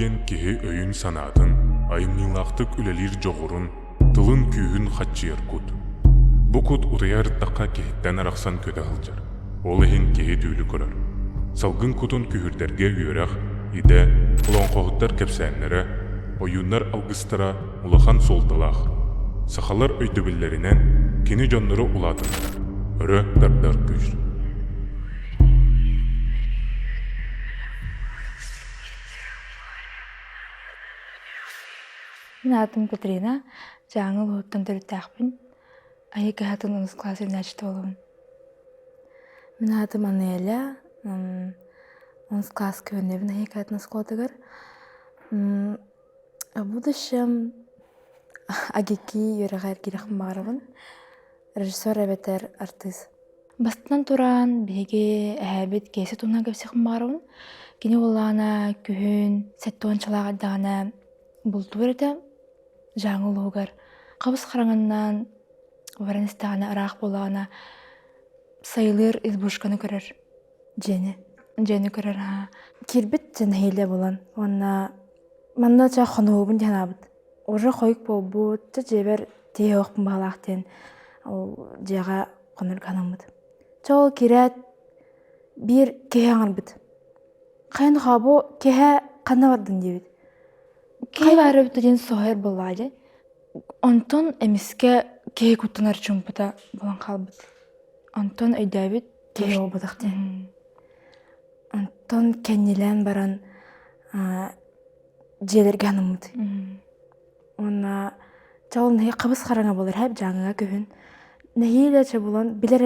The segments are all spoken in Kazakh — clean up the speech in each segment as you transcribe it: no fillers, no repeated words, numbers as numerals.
диен кеһи өйүн санаатын айымнылаахтык үлелир жоғурун тылын күүһүн хатчыйар кут. Бу кут утуяырыттакка кеһиттен арахсан көтө хылжар. Ол эхин кеһи түүлү көрөр. Салгын кутун күһүрдерге үйөрөх иде улонхоһуттар кепсәннәре, ойуннар алгыстара улахан солдалах. Сахалар өйдөбүлләринен кини жоннору улатындар. Өрө дардар күш. Мен атым Катрина, жаңыл оттан төрөттәкпин. Айы кахатын 10 классы начты болуын. Мен атым Анеля, 10 класс көнебин айы кахатын скотыгар. В будущем агики юрагар кирахын бағарабын. Режиссер әбетер артист. Бастынан туран беге әбет кесі туна кепсихын бағарабын. Кені олана күхін сәттуан чалағадағына бұлтуыр еті жаңыл оғар. Қабыз қараңаннан варанистағына арақ болағына сайылыр избушканы көрір. Жені көрір. Кербет жәнәйлі болан. Манна ча қонуыбын жанабыд. Уже қойық бол бұд, жебер тей оқпын бағалақтен жаға қоныр қанамыд. Чол керет бір кеhe аңырбыд. Қайын қабу кеhe қана бардың дебід. Кей бары бүтін соғыр болады. Онтон әміске кеhe күттінар чүмпіта болан қалбыд. Онтон өйдәбід кеhe олбыдықты. Онтон кәнелен баран желерге анымыд. Онна чауыл нәйі қабыз қараңа болыр әп жаңыға көхін. Нәйілі ча болан білер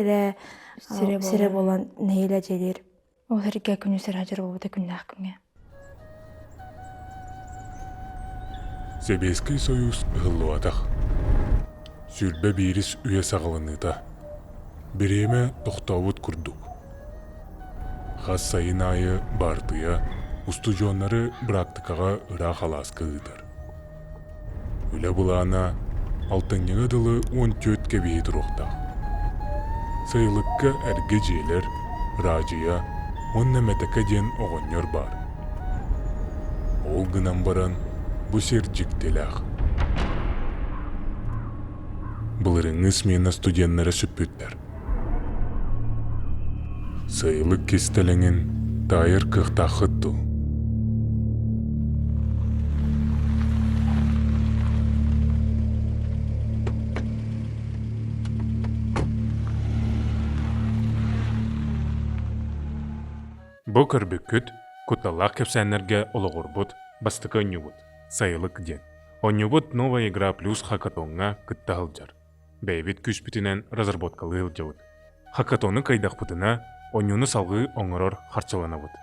әрі сірі болан нәйілі желер. Ол әрге күні сір әжір болуды күнді аққыңа. Себеский союз ығылуадақ. Сүрбе бейріс үйе сағылыныда. Біреме тоқтауыт күрдік. Қас сайын айы бардыя, устужонлары практикаға ыра халас кыыдар. Үлі бұлана алтыннығы дылы 14 бейі тұрықтақ. Сайылыққа әрге желер, ражия, онна мәтәкі ден оғынер бар. Ол гынан баран бұ серджіктеләқ. Бұлырыңыз мені студенттері сүппіттер. Сайылық кестеліңін тайыр кықтақытту. Бұ көрбіккіт күтталақ кепсәнерге олығырбыт бастықы онюбыт, сайылық ден. Онюбыт новая игра плюс хакатонға кыттағылжар. Бәйбет күшпітінен разработкалы ғылжауыт. Хакатоны кайдақ бұтына онюны салғы оңырор харчаланабыт.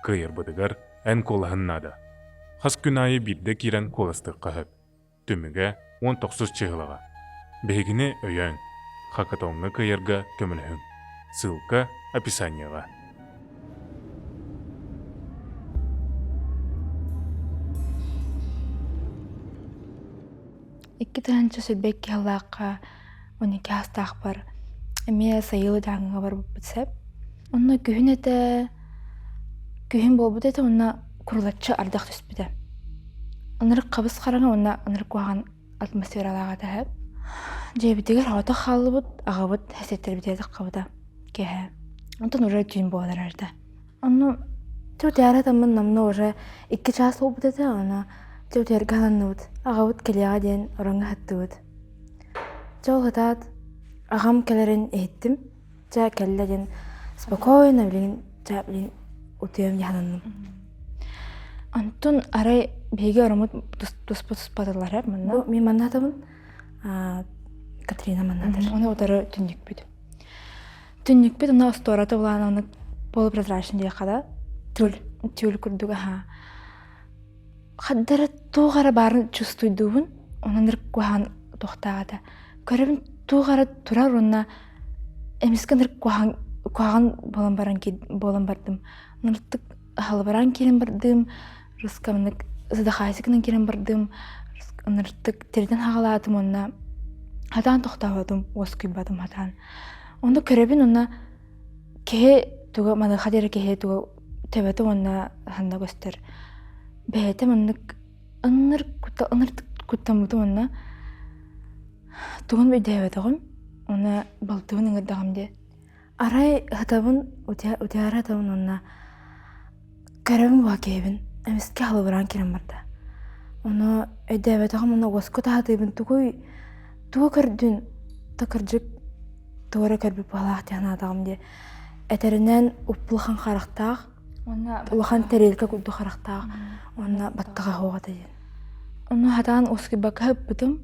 Кыйыр бұдығар ән колағыннада. Хас күн айы бидді керен коластық қағып. Түміге 19 чығылыға. Бәйгіне өйен. Хакатонғы кыйырға көмілігін. Сылқа описанияға. Икки тағанча сөйбекке алаққа 12 астақ бар. Әме сайылы даңыға бар бұтсап. Онна күйін әті, күйін бол бұд әті, онна күрілатшы ардақ түспіді. Онырық қабыз қараңа, онна онырық қуаған атмосфералаға тәхіп. Жебітігер ауыта қалы бұд, аға бұд әсеттер бідеді қабыда кеге. Онтан уже түйін болар әрді. Онна төте әрі тамын намына уже 2 час ол бұд әті, онна төте әргаланны бұд. Аға бұд келеға ден ораңға хатты бұд. Жол ғытат, ағам кәлерін еттім. Жа кәлі ден спокойно білген, жа білген ұтыйым яғананным. Антон арай беге орамыд тұспатылар әп мұнна? Мен маннатымын, Катрина маннатыр. Оны отары түннік бүді. Түннік бүді, оны остораты болан оны полупрозрачный дей қада. Тюл күрдігі ха. Қаддары туғары барын чувствуйдуын, онандыр қуаған тоқтағады. Көрібін туғары тұрар онына әмескендір қуаған болан бардым. Нұрттық халыбаран керен бардым, рұскамынық задақайсықынан керен бардым, нұрттық терден хағаладым онына. Хатан тоқтағадым, ос күйбадым хатан. Онда көрібін онына кеге туға, маны қадері кеге туға Тэбэтэ онна ханна göster. Бэйте маннык ынныр куттамыты онна тугун бэйдэбэтэгым. Она балтыбын ыңырдагамде. Арай хатабын утяр хатабын онна кәрәбін вакебін. Әмеске халыбыран керем барда. Оны өйдэбэтэгым онна госкута хатыбын тугуй көрдүн такыржык тугара көрбіп балақ тяна адағымде. Әтерінен ұппылған қарақтақ, улахан тәрелкі күлді қарақтақ, оны баттыға хоғата ден. Оны хатаған оски бака хөппітім,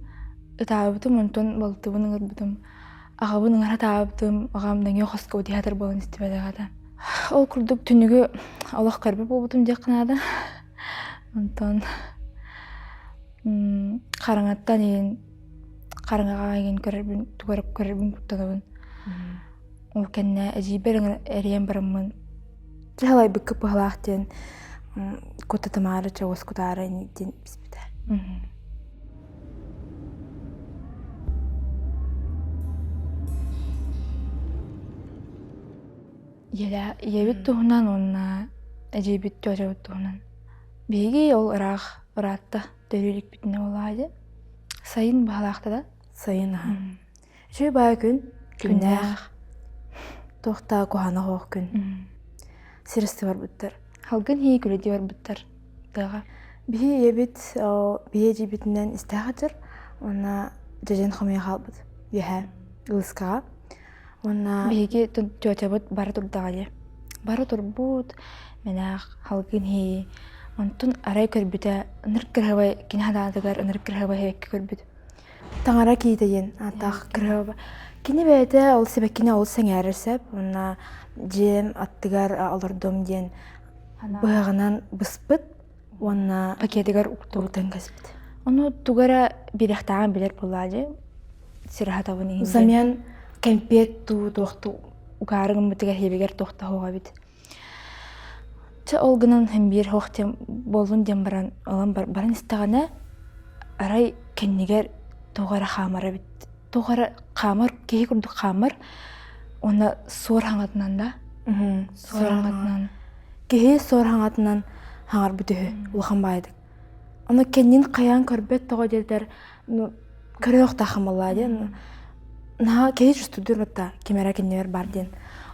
ытабытым, онтон балтыбын ыңыр бітім. Ағабын ыңыр хатабытым, ағамдан еқосқа өте хатыр болын істебеді ғада. Ол күрдік түнігі олақ көрбіп болбытым дек қынады. Онтон қараңаттан ең, қараңаға еген көрербін күттанабын. Ол кәнне әжейбер әріен барымын. Жалай бүккі пағалақтен көттатымары чағыз күтары ден біспіді. Ебіт тұғынан онына әжейбет төжабыт тұғынан. Беге ол ұратты дөрелік бітіне олады. Сайын бағалақты да? Сайын, аға. Жүй бай күннәқ. Тоқта қоғаны қоқ күн. Сирісті бар бұттар. Халғын хей күледі бар бұттар. Бей ебет, бей жебетінен істәғі жүр. Она жәжен қымай қалбыд. Бейхә, ұлысқаға. Бейге төтебіт бары тұрдаға де. Бары тұр бұд, менәқ халғын хей. Онтын арай көрбіті, ұныр кірғабай, кені хададығар ұныр кірғабай хевекке көрбіді. Таңара кейдейін, атақ кірғабай. Кені бәйді ол себеккені ол сәңәрісіп, онна жем аттығар алырдым ден бұғағынан бұспыд, онна пакетігар ұқтығыдан кәсіпті. Оны тұғара беректаған білер болады, сирахатавын егінде. Замен кәмпет тоқты ұғарығын мұтығар хебегер тоқта хоға беді. Ол гынан хэмбир хоқтем болун дем баран олан баран истагана арай кеннигер тогара хамара бит. Тогара хамар кеһи курдук хамар оны сор хаңатынан да. Сор хаңатынан. Кеһи сор хаңатынан хаңар бүтүһү улахан байдык. Оны кеннин каян көрбөт тога делдер көрөк тахамалла ден. На кеһи жустудур бата кемера кеннер бар ден.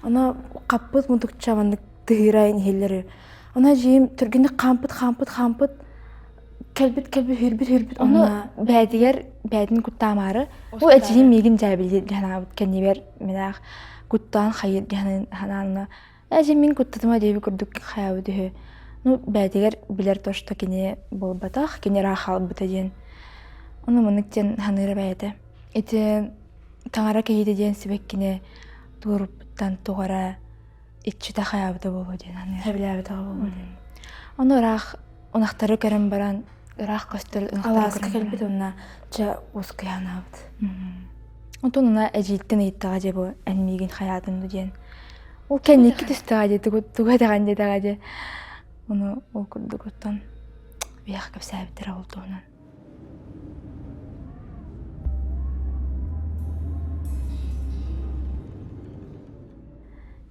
Оны каппыт мунтукчаванды тыгырайын хеллери. Она жиим түргенде кампыт кәлбит хүрбит. Оны бәдін күттамары. Ол әжейім мегін жәбілді жәнабыт кәнебер менақ күттан қайыр жәнаны. Әжейім мен күттатыма дейбі күрдік қаябы дүйі. Бәдігер білер тошта кене болбатақ, кене рахал бұта ден. Оны мұнықтен ханыры бәйді. Әтен таңара кейді ден себек кене туғырыптан туғара итчита хаябыта болу ден. Хәбіләбіта болу ден. Оны рақ онақтары көрім баран рақ көстір Аласка кәлбет онна жа осқы янабыт. Онтон она әжейттен еттіға де бұл әнмеген хаятынды ден. Ол кәнекі түстіға де, туғадаған дедіға де. Оны ол күрді көттен бияқ көп сәбіттері олды онан.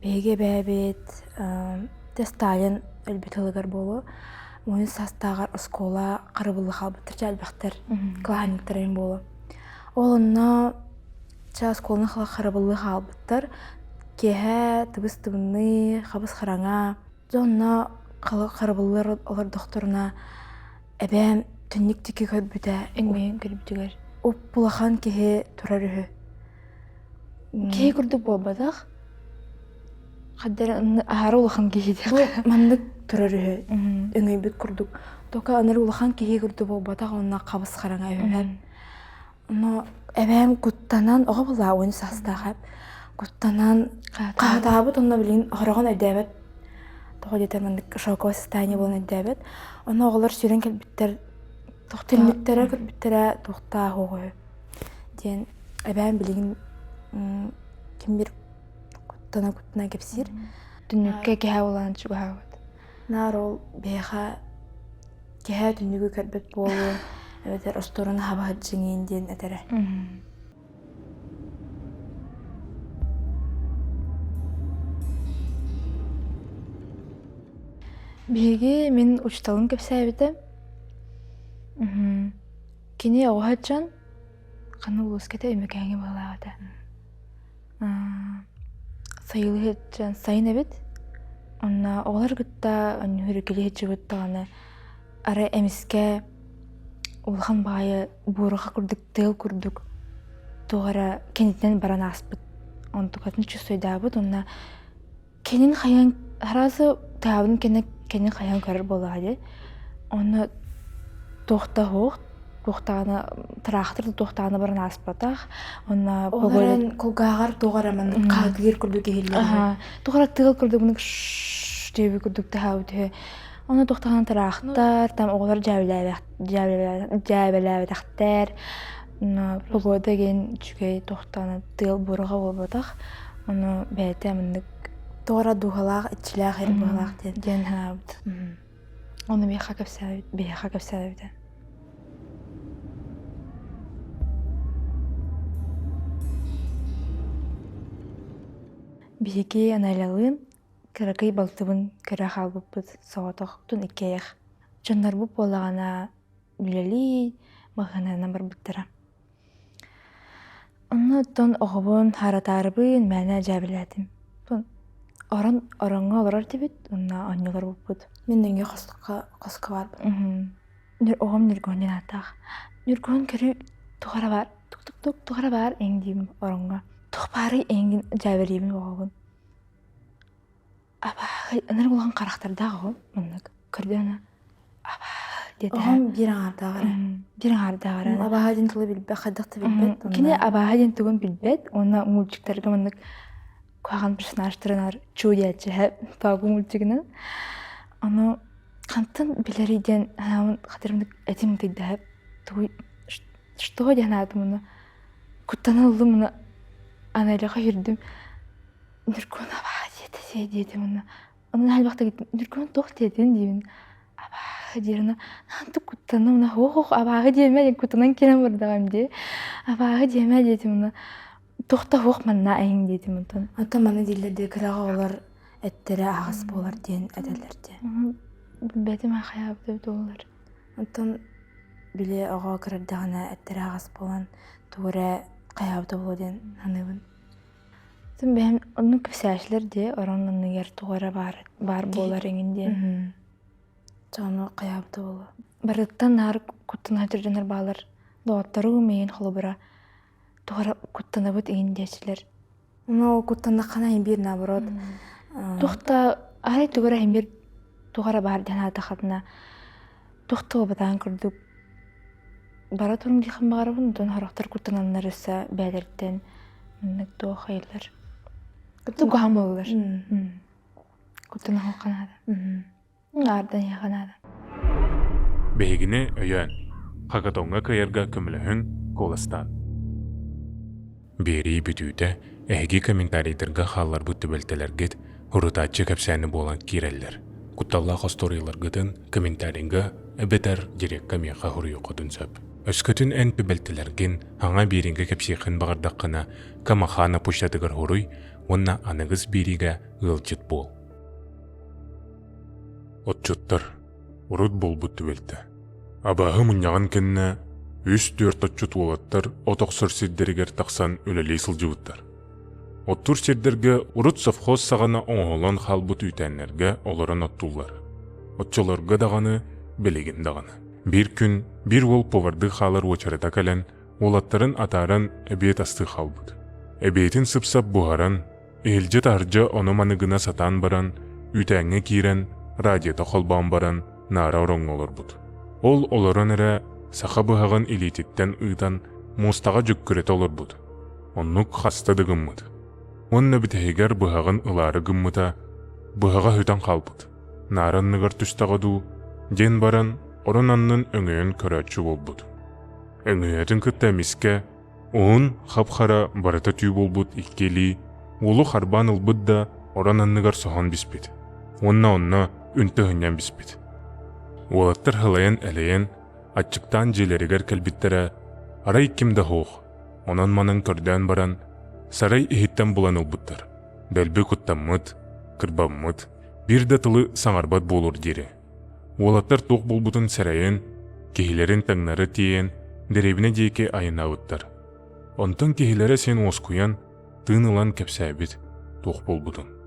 Беге бәбет Сталин әлбетілігір болу. Оны састағар ұскола қарыбылы қалбыттыр жәлбәқтір кланиктірін болу. Олына жа ұсколының қарыбылы қалбыттыр. Кеге тыбыс-тыбыны, қабыз қараңа. Жонна қарыбылыр олар доқторына әбәм түннік теке көрбіті. Әңмейін көрбітігер. Оп бұлақан кеге тұрар үхі. Кеге күрді болбадақ? Қаддар ағары улахан кейді. Мандық тұрар үхі. Өңей бүт күрдік. Тоқа аныр улахан кеге күрді болбадақ, онына қабыз қараңа өйім. Оны әбәм күттанан, оға бұла ойны састағап. Күттанан қағатабыт, онына білген ағыраған өйдәбет. Тоға детер мандық шоковый состояние болын өйдәбет. Оны оғылар сүйрен кәлбіттер, тоқтелметтері көрбіттері тоқта оғы. Ден әбәм білген кем бір күттана кепсір. Дүннікке кеге олан шығу хауыд. Нар ол бейға кеге дүннігі көрбет болу, өтер ұстырын хабағыд жыңен ден әтері. Биһиги мен учталын кепсәбите. Кини оҕаһаджан ханы улускете өмөкәңи балаата. Сайылы хеджан сайын эбит. Онна оҕалар гытта хүрүкели хеджигыттааны ара эмиске улхан баайы буруха курдук тыл курдук. Тугара кенитен баран аспыт. Онтукатын чувствойдабыт. Онна кенин хаян харазы таабын кенин хаян көрөр болаади. Онна тохта хоқ, тохтаны трактор тохтаны баран аспатах. Онна Оларын колгағар тоғарамын қағыр күрдік егелер. Тугара тыл курдук муну деби курдук таабыт. Онна тохтаны трактор, там оғлар жабеләбәтәхтер. Погода ген чүгей тохтаны тыл буруға болбатах. Оны бәйті міндік Тоғара дуғалақ, итчіләқ, ер бұғалақ ден. ден ханабыт. Оны бейха кәпсәбіді. Биһиги аналалын кыракай балтыбын кыра халбыппыт соғатоқтун иккеях. Жоннар бұп болағана үлели мағанана барбыттара. Оны тон оғыбын харатарыбын мәне жәбіләдім. Оранға олар дебет, онна аннылар бұппыт. Мен дөнге қосқы бар бұл. Оғым нүргөнден атақ. Нүргөн көрі тұғара бар. Тук тұғара бар ең деймін оранға. Тұқпары ең жәбіреймін оғыбын. Абағы, анар болған қарақтардағы мұнық. Көрді ана. Абағы деді. Оғым бір аңардағыры. Бір аңардағыры. Абаға ден тұлы білбе, қадықты білбет. Кені абаға ден тұғын білбет, оны мультиктарға мұнық қоған персонажтарынар чудячы бағу мультигінен. Оны қантын білерейден қатырымдық әтім кайдағып, что ден адым оны. Күттанылды мұны анайлаға жүрдім. Нүркөн абаға деді мұны. Оның әлбақта кеттім. Нүркөн тоқ дедін деймін. Абаға деріні. Нанты күттаны мұны. Абаға деме ден күттанан келем бардағам де. Абаға деме деді мұны. Тоқта хоқ манна әйін деді мұнтын. Ата маны дейлерде кіраға олар әттері ағыс болар ден әдәлерде. Бәдім ақая абды олар. Антон біле оға кірардағына әттері ағыс болан туғыры қаябды болу ден аныбын. Бәм оның көпсәшілер де оранның егер туғыры бар болар еңінде. Жоны қаябды болу. Барыттан нар күттін әтірденер балар. Доғаттары өмейін қолы бұра. Туғара күттіні бұд еңіндешілер. Оны күттінді қана ембір набырот. Туқта арай туғара ембір туғара бар ден атақатына. Туқта обадан күрдік. Бара тұрың дейхін бағарабын, дон харақтар күттінанлар өсі бәдерден. Мүнік туға қайылар. Туғам болылар. Күттіні қанады. Ардан яғанады. Бейгіне өйен, қағатонға кайырға көміліхін коластан. Бери бүтүүтэ эһиги комментарийдерге халлар бұтты бөлтелергет хурутачы кәпсәні болан киреллер. Кутталла хосторийларгытын комментарийга эбетер дирекка меха хурую қотын сөп. Өскөтін әнпі бөлтелерген аңа беринге кәпсейхін бағардаққына камахана пұштадығыр хуруй, онна анығыз бериге ғылчыт бол. Отчуттар, урут бол бұтты бөлті. Абағы мұняған кенне 3-4 отчут олаттар отоқсыр сердерігер тақсан өлелей сылжывыттар. Оттур сердерге урут совхоз сағана оңолан халбут үйтәнлерге оларын оттулар. Отчоларга дағаны, белеген дағаны. Bir күн, bir ол поварды халар очарыта кәлен, олаттарын атарын әбет асты халбыд. Әбетін сыпсап бұғаран, елжет аржа оны манығына сатан баран, үйтәңе кирен, радиота қолбан баран, нара ороң олар бұд. Ол оларын әрі сақа бұғаған элитеттен ұйдан мұстаға жүккірет олар бұд. Оннық қастады гыммыд. Онны бітәйгер бұғаған ұлары гыммыда бұғаға хүтан қалбыд. Наранныгар түстағаду, ден баран, орананнын өңөйін көрәтші болбуд. Өңөйетін күтті әміске, оғын қапқара барата түй болбуд иккели, олу қарбан ұлбуд да орананныгар соған біспет. Онна үнті хүнен біспет. Олаттар хылайын әлейін, атчықтан желерігер кәлбіттері, ара иккімді хоқ, онан манын көрден баран, сарай ихиттен бұлан ұлбуттар. Бәлбі күттаммыд, кырбаммыд, Бир да тылы саңарбат болур дири. Уолаттар туох болбутун сәрайын, кихилерин таңнары тиен, деребине дейке айынауыттар. Онтон кихилері сен оскуян, тыын ылан кепсәбит туох болбутун.